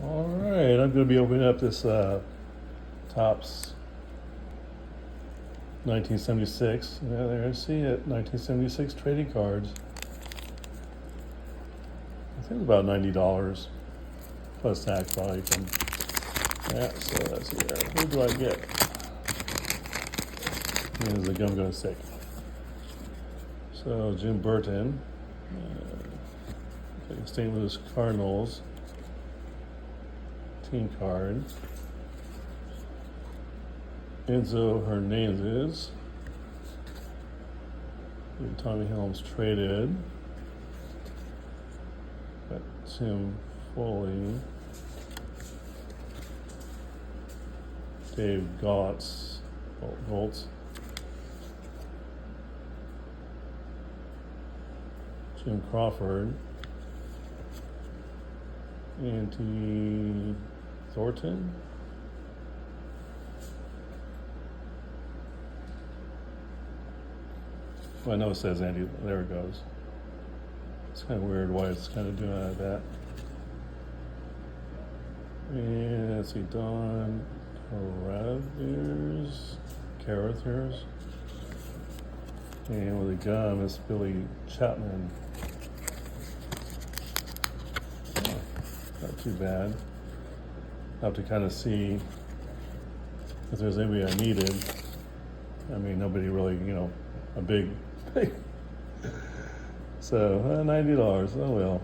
All right, I'm going to be opening up this Topps 1976. Yeah, there, see it, 1976 trading cards. I think it's about $90 plus tax probably. Yeah, so let's see here. Who do I get? Is the gum going to stick? So Jim Burton, St. Louis Cardinals team card. Enzo Hernandez. Tommy Helms traded. Got Tim Foley. Dave Goltz. Jim Crawford. Anthony Thornton. Well, I know it says Andy. There it goes. It's kind of weird why it's kind of doing like that. And let's see, Don Carruthers. And with a gum, it's Billy Chapman. Oh, not too bad. I'll have to kind of see if there's anybody I needed. I mean, nobody really, a big. So $90. Oh well.